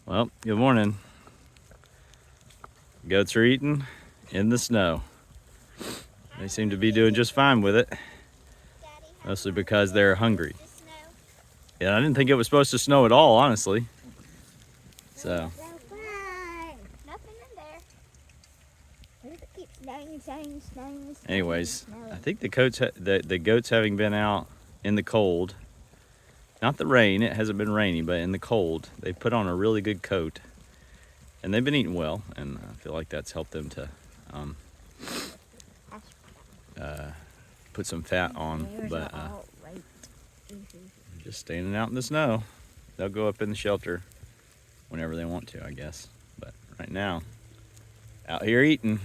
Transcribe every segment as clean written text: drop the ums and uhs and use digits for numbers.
Well, good morning. Goats are eating in the snow. They seem to be doing just fine with it, mostly because they're hungry. Yeah, I didn't think it was supposed to snow at all, honestly. So. Nothing in there. It keeps snowing. Anyways, I think the goats having been out in the cold, not the rain, it hasn't been rainy, but in the cold, they put on a really good coat. And they've been eating well, and I feel like that's helped them to put some fat on. But just standing out in the snow. They'll go up in the shelter whenever they want to, I guess. But right now, out here eating.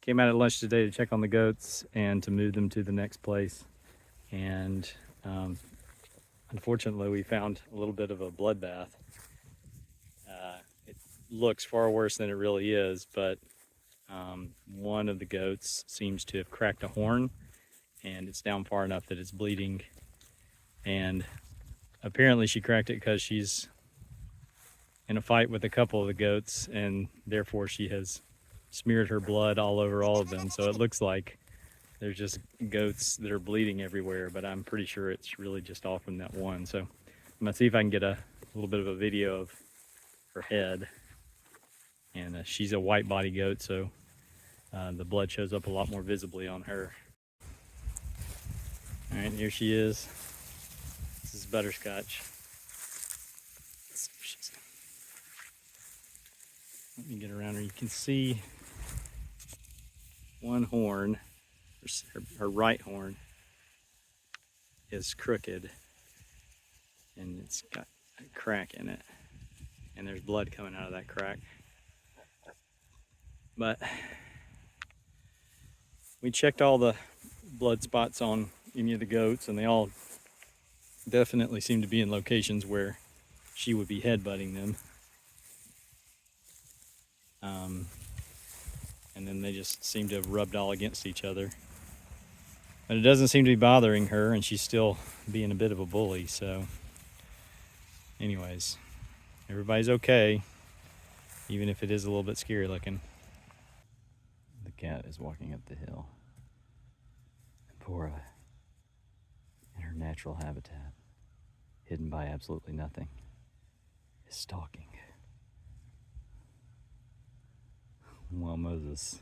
Came out at lunch today to check on the goats and to move them to the next place. And unfortunately, we found a little bit of a bloodbath. It looks far worse than it really is, but one of the goats seems to have cracked a horn, and it's down far enough that it's bleeding. And apparently she cracked it because she's in a fight with a couple of the goats, and therefore she has smeared her blood all over all of them. So it looks like there's just goats that are bleeding everywhere, but I'm pretty sure it's really just all from that one. So I'm gonna see if I can get a little bit of a video of her head. And she's a white body goat, so the blood shows up a lot more visibly on her. All right, here she is. This is Butterscotch. Let me get around her. You can see one horn, her right horn is crooked, and it's got a crack in it, and there's blood coming out of that crack. But we checked all the blood spots on any of the goats, and they all definitely seem to be in locations where she would be headbutting them. And then they just seem to have rubbed all against each other. But it doesn't seem to be bothering her, and she's still being a bit of a bully. So anyways, everybody's okay, even if it is a little bit scary looking. The cat is walking up the hill. Pora, in her natural habitat, hidden by absolutely nothing, is stalking. While Moses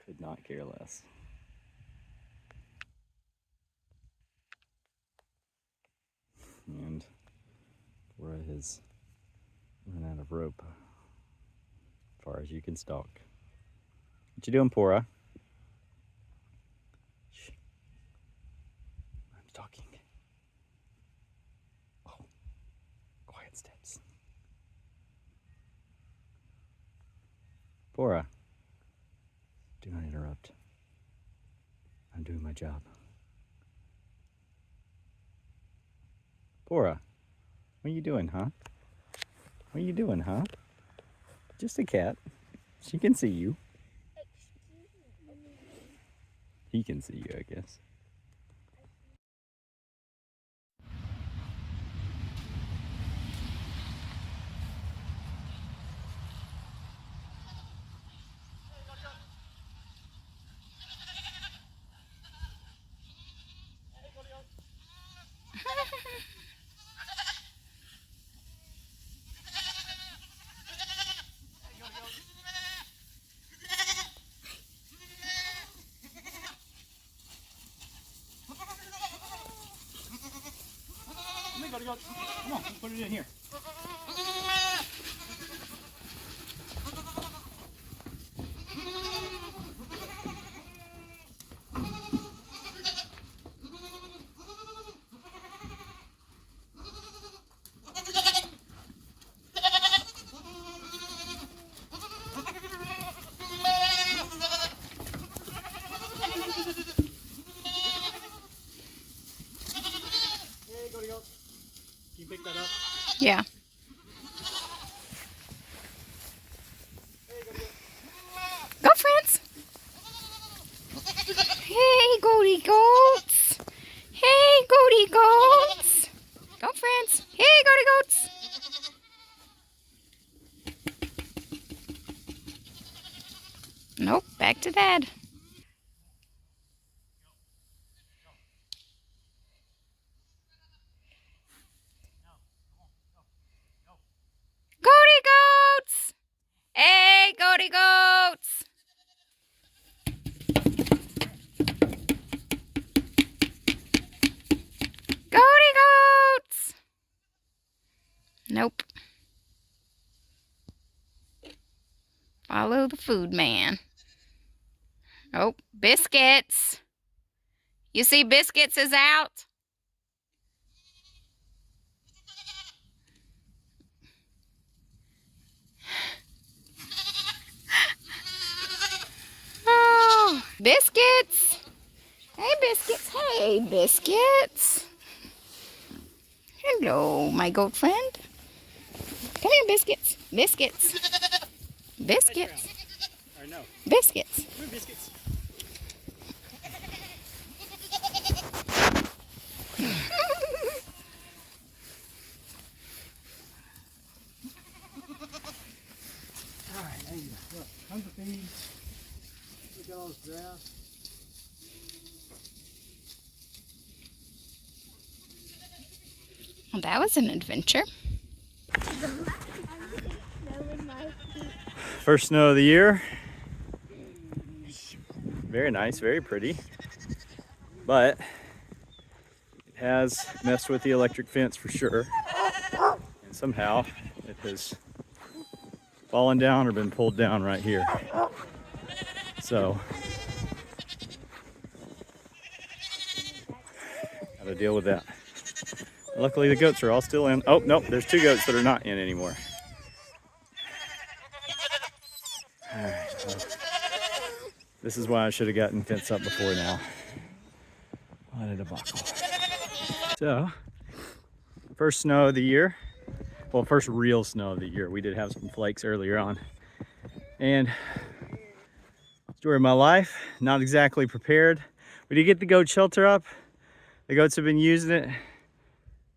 could not care less. And Pora has run out of rope as far as you can stalk. What you doing, Pora? Shh. I'm stalking. Oh, quiet steps. Pora, do not interrupt. I'm doing my job. Pora, what are you doing, huh? What are you doing, huh? Just a cat. She can see you. He can see you, I guess. Come on, let's put it in here. Can you pick that up? Yeah. Go, friends. Hey, goaty goats. Hey, goaty goats. friends. Hey, goaty goats. Nope, back to Dad. Goaty goats. Hey, goaty goats. Goaty goats. Nope. Follow the food man. Oh, Biscuits. You see Biscuits is out? Oh, Biscuits. Hey, Biscuits. Hey, Biscuits. Hello, my goat friend. Come here, Biscuits. Biscuits. Biscuits. Or no. Biscuits. Come here, Biscuits. Alright, there you go. Look, tons of feeds. Look at all this grass. Well, that was an adventure. First snow of the year. Very nice, very pretty. But it has messed with the electric fence for sure. And somehow it has fallen down or been pulled down right here. So, gotta deal with that. Luckily the goats are all still in. Oh, nope, there's 2 goats that are not in anymore. All right, well, this is why I should have gotten fenced up before now. What a debacle. So, first snow of the year. Well, first real snow of the year. We did have some flakes earlier on. And story of my life, not exactly prepared. We did get the goat shelter up. The goats have been using it.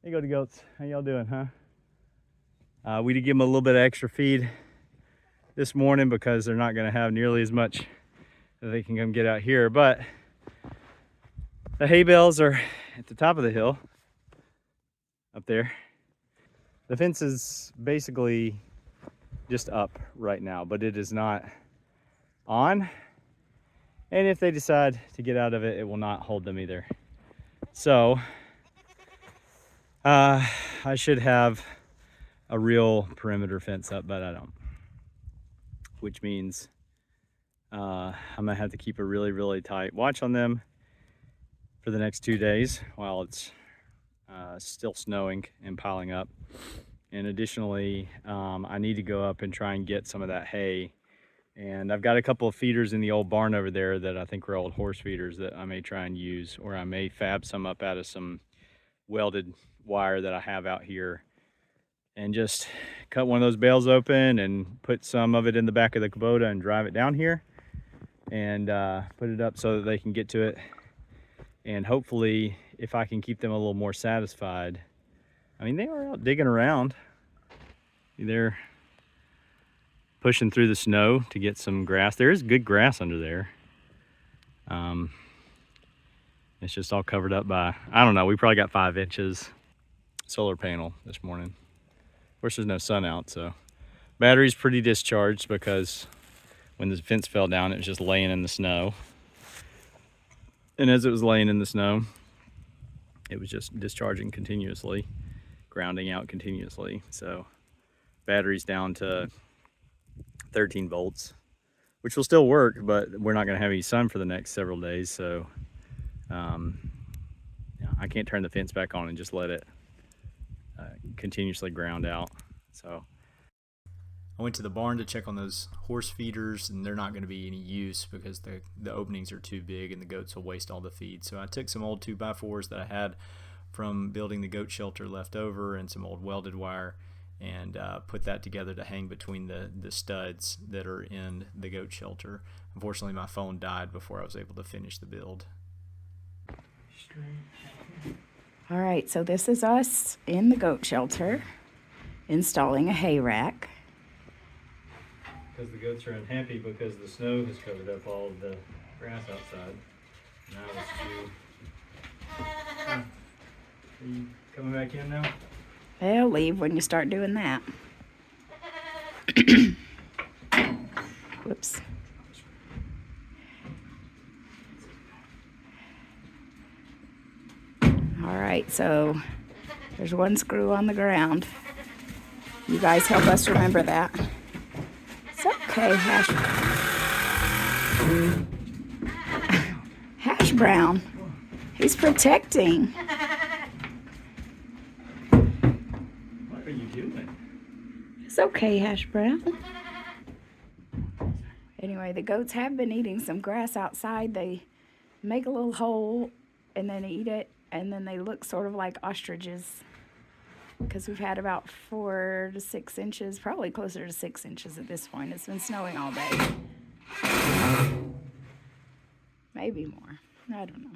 Hey, goaty goats, how y'all doing, huh? We did give them a little bit of extra feed this morning because they're not gonna have nearly as much that they can come get out here. But the hay bales are at the top of the hill up there. The fence is basically just up right now, but it is not on. And if they decide to get out of it, it will not hold them either. So I should have a real perimeter fence up, but I don't. Which means I'm gonna have to keep a really, really tight watch on them for the next 2 days while it's still snowing and piling up. And additionally, I need to go up and try and get some of that hay. And I've got a couple of feeders in the old barn over there that I think are old horse feeders that I may try and use, or I may fab some up out of some welded wire that I have out here and just cut one of those bales open and put some of it in the back of the Kubota and drive it down here and put it up so that they can get to it. And hopefully, if I can keep them a little more satisfied. I mean, they are out digging around. They're pushing through the snow to get some grass. There is good grass under there. It's just all covered up by, I don't know, we probably got 5 inches solar panel this morning. Of course, there's no sun out, so battery's pretty discharged because when the fence fell down, it was just laying in the snow. And as it was laying in the snow, it was just discharging continuously, grounding out continuously. So battery's down to 13 volts, which will still work, but we're not going to have any sun for the next several days. So yeah, I can't turn the fence back on and just let it continuously ground out. So I went to the barn to check on those horse feeders, and they're not going to be any use because the openings are too big and the goats will waste all the feed. So I took some old 2x4s that I had from building the goat shelter left over and some old welded wire and put that together to hang between the studs that are in the goat shelter. Unfortunately, my phone died before I was able to finish the build. All right, so this is us in the goat shelter installing a hay rack. Because the goats are unhappy because the snow has covered up all of the grass outside. Now it's due. Are you coming back in now? They'll leave when you start doing that. Whoops. All right, so there's one screw on the ground. You guys help us remember that. It's okay, Hash Brown. He's protecting. What are you doing? It's okay, Hash Brown. Anyway, the goats have been eating some grass outside. They make a little hole and then eat it, and then they look sort of like ostriches because we've had about 4 to 6 inches, probably closer to 6 inches at this point. It's been snowing all day. Maybe more. I don't know.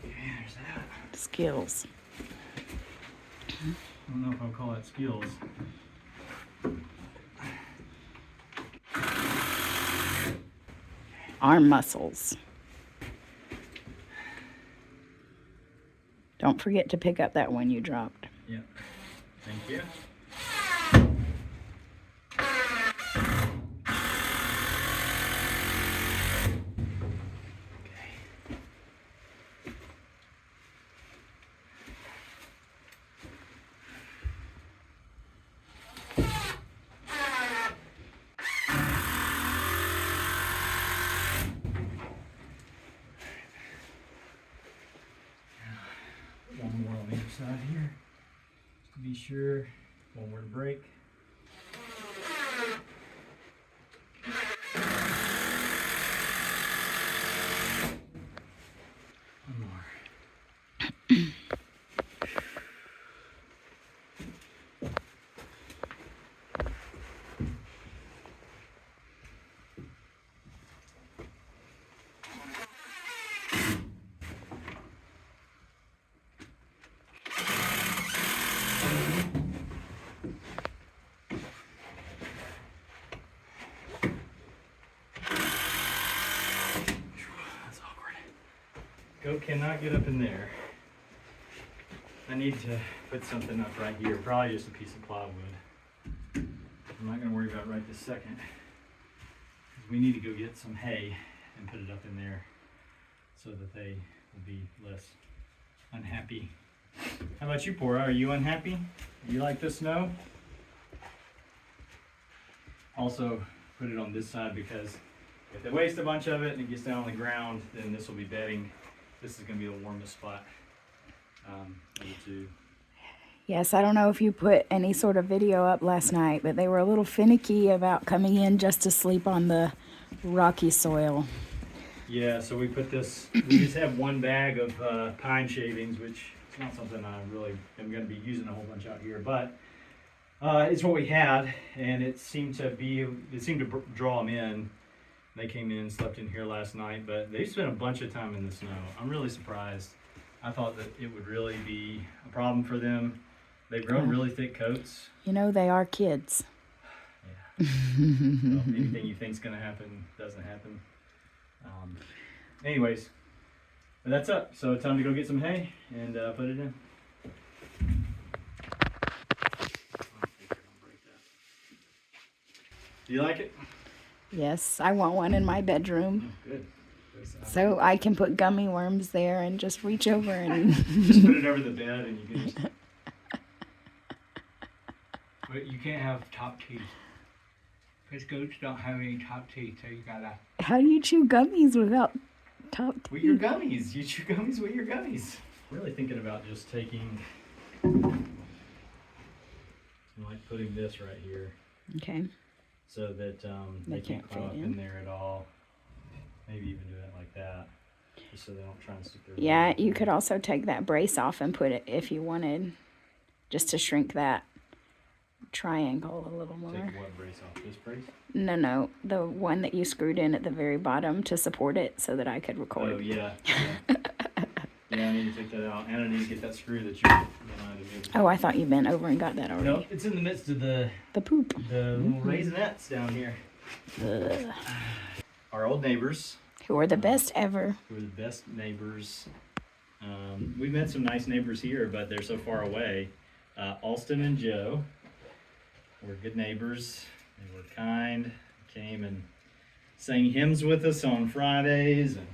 There's that. Skills. I don't know if I'll call that skills. Arm muscles. Don't forget to pick up that one you dropped. Yep. Thank you. One more on the other side here, just to be sure. One more to break. One more. That's awkward. Goat cannot get up in there. I need to put something up right here, probably just a piece of plywood. I'm not going to worry about it right this second. We need to go get some hay and put it up in there so that they will be less unhappy. How about you, Pora? Are you unhappy? You like the snow? Also, put it on this side because if they waste a bunch of it and it gets down on the ground, then this will be bedding. This is going to be the warmest spot. Yes, I don't know if you put any sort of video up last night, but they were a little finicky about coming in just to sleep on the rocky soil. Yeah, so we put this, we just have one bag of pine shavings, which is not something I really am going to be using a whole bunch out here, but it's what we had, and it seemed to draw them in. They came in and slept in here last night, but they spent a bunch of time in the snow. I'm really surprised. I thought that it would really be a problem for them. They've grown really thick coats. You know, they are kids. Yeah. Well, anything you think's going to happen doesn't happen. Anyways, but that's up. So time to go get some hay and put it in. Do you like it? Yes, I want one in my bedroom. Oh, good. So I can put gummy worms there and just reach over and just put it over the bed and you can just... But you can't have top teeth. Because goats don't have any top teeth, so you gotta... How do you chew gummies without top teeth? With your gummies. You chew gummies with your gummies. I'm really thinking about just taking... like putting this right here. Okay. So that they can't climb up in there at all. Maybe even do it like that. Just so they don't try and stick their... Yeah, you could also take that brace off and put it if you wanted. Just to shrink that. triangle a little more. Take what brace off? This brace? No, the one that you screwed in at the very bottom to support it so that I could record. Oh, yeah. Yeah, I need to take that out. And I need to get that screw that you Oh, I thought you bent over and got that already. No, it's in the midst of the poop. The little raisinets down here. Ugh. Our old neighbors. Who are the best ever. Who are the best neighbors. We've met some nice neighbors here, but they're so far away. Alston and Joe were good neighbors. They were kind. Came and sang hymns with us on Fridays. And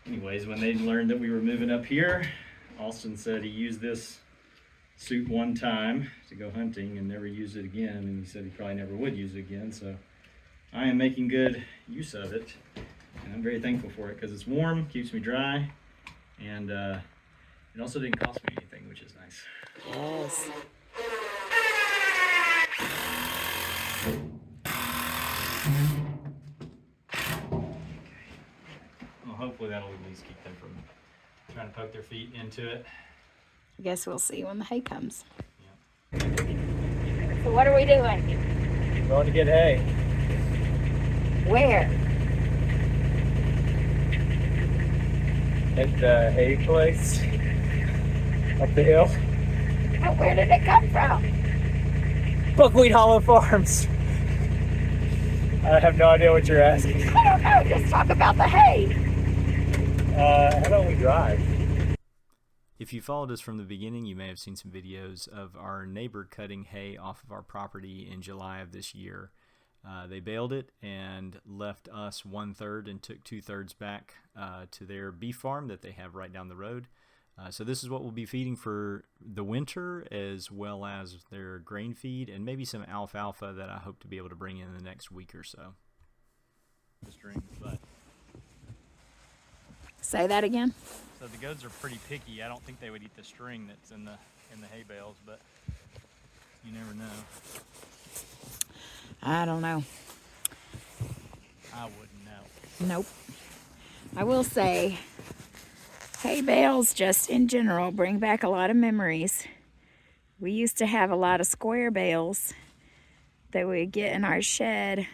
anyways, when they learned that we were moving up here, Alston said he used this suit one time to go hunting and never used it again, and he said he probably never would use it again. So I am making good use of it, and I'm very thankful for it because it's warm, keeps me dry, and it also didn't cost me anything, which is nice. Yes. Well, hopefully that'll at least keep them from trying to poke their feet into it. I guess we'll see when the hay comes. Yeah. So what are we doing? Going to get hay. Where? At the hay place. Up the hill. But where did it come from? Buckwheat Hollow Farms. I have no idea what you're asking. I don't know, just talk about the hay. How about we drive? If you followed us from the beginning, you may have seen some videos of our neighbor cutting hay off of our property in July of this year. They baled it and left us 1/3 and took 2/3 back to their beef farm that they have right down the road. So this is what we'll be feeding for the winter, as well as their grain feed and maybe some alfalfa that I hope to be able to bring in the next week or so. But Say that again. so the goats are pretty picky. I don't think they would eat the string that's in the hay bales, but you never know. I don't know. I wouldn't know. Nope. I will say, hay bales just in general bring back a lot of memories. We used to have a lot of square bales that we'd get in our shed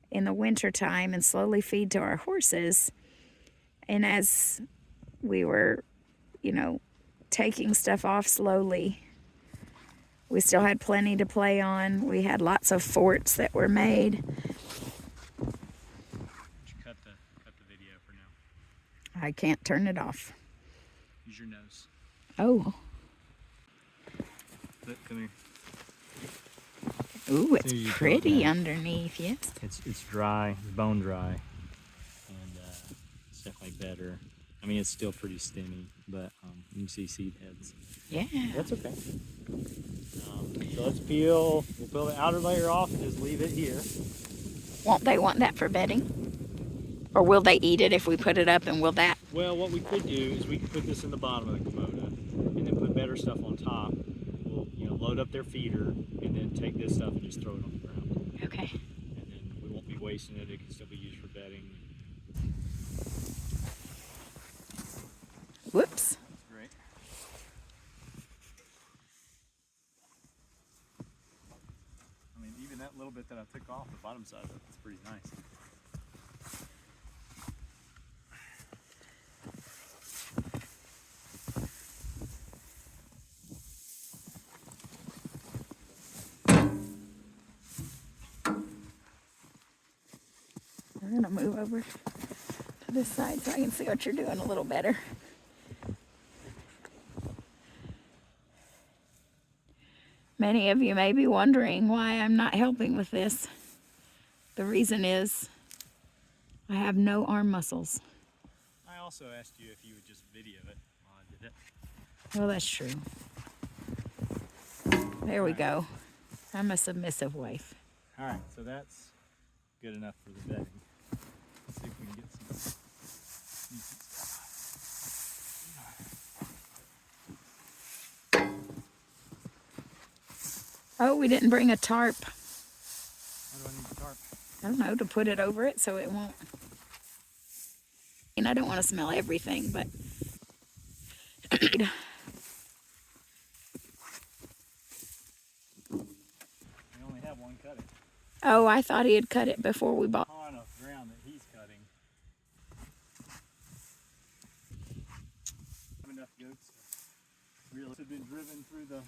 in the winter time and slowly feed to our horses. And as we were, taking stuff off slowly, we still had plenty to play on. We had lots of forts that were made. Cut the video for now. I can't turn it off. Use your nose. Oh. Look, come here. Ooh, it's There you go, pretty yeah. underneath, yes. It's dry, it's bone dry, and it's definitely better. I mean, it's still pretty stemmy, but you can see seed heads. Yeah. That's okay. So let's we'll peel the outer layer off and just leave it here. Won't they want that for bedding? Or will they eat it if we put it up, and will that? Well, what we could do is we could put this in the bottom of the Komoda and then put better stuff on top. We'll load up their feeder and then take this stuff and just throw it on the ground. Okay. And then we won't be wasting it. It can still be used for bedding. Whoops. That's great. I mean, even that little bit that I took off the bottom side of it, it's pretty nice. I'm gonna move over to this side so I can see what you're doing a little better. Many of you may be wondering why I'm not helping with this. The reason is I have no arm muscles. I also asked you if you would just video it while I did it. Well, that's true. There we go. I'm a submissive wife. All right, so that's good enough for the bedding. Let's see if we can get some decent stuff. Oh, we didn't bring a tarp. How do I need the tarp? I don't know, to put it over it so it won't. And I don't want to smell everything, but one cutting. Oh, I thought he had cut it before we bought. On of ground that he's cutting. Enough goats really have been driven through the,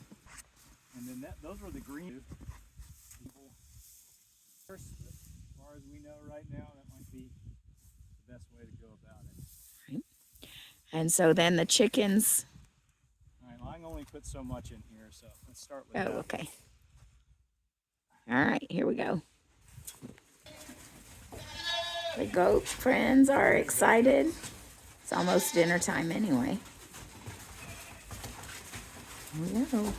and then those were the green people. First, as far as we know right now, that might be the best way to go about it. Right. And so then the chickens. All right, well, I can only put so much in here, so let's start with Oh, that. okay. All right, here we go. The goat friends are excited. It's almost dinner time anyway. Here we go.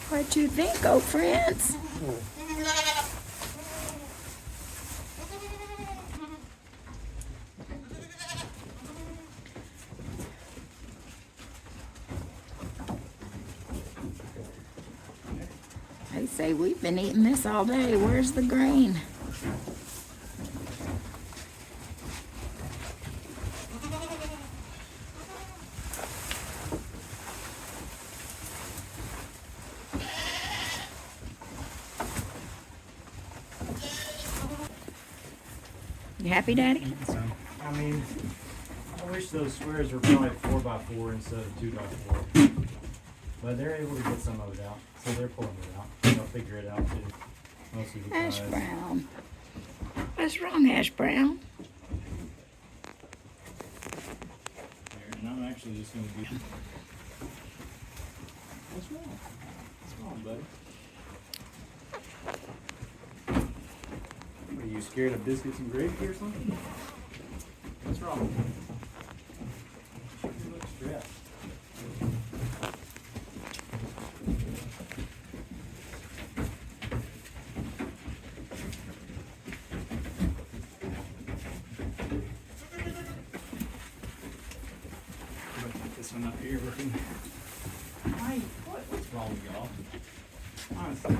What you think, goat friends? They say we've been eating this all day. Where's the grain? You happy, Daddy? Eating some. I mean, I wish those squares were probably 4x4 instead of 2x4. But they're able to get some of it out, so they're pulling it out. They'll figure it out too. Most of the Hash time. brown. What's wrong, Hash brown? There, and I'm actually just going to do. What's wrong? What's wrong, buddy? Are you scared of biscuits and gravy or something? What's wrong? You look stressed. This one up here looking. Hi, what's wrong with y'all? Honestly.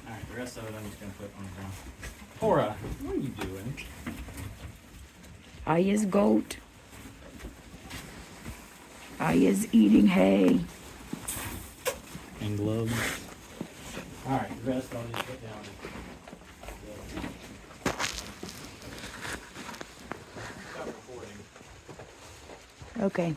Alright, the rest of it I'm just gonna put on the ground. Cora, what are you doing? I is goat. I is eating hay. And gloves. Alright, the rest I'll just put down. Stop recording. Okay.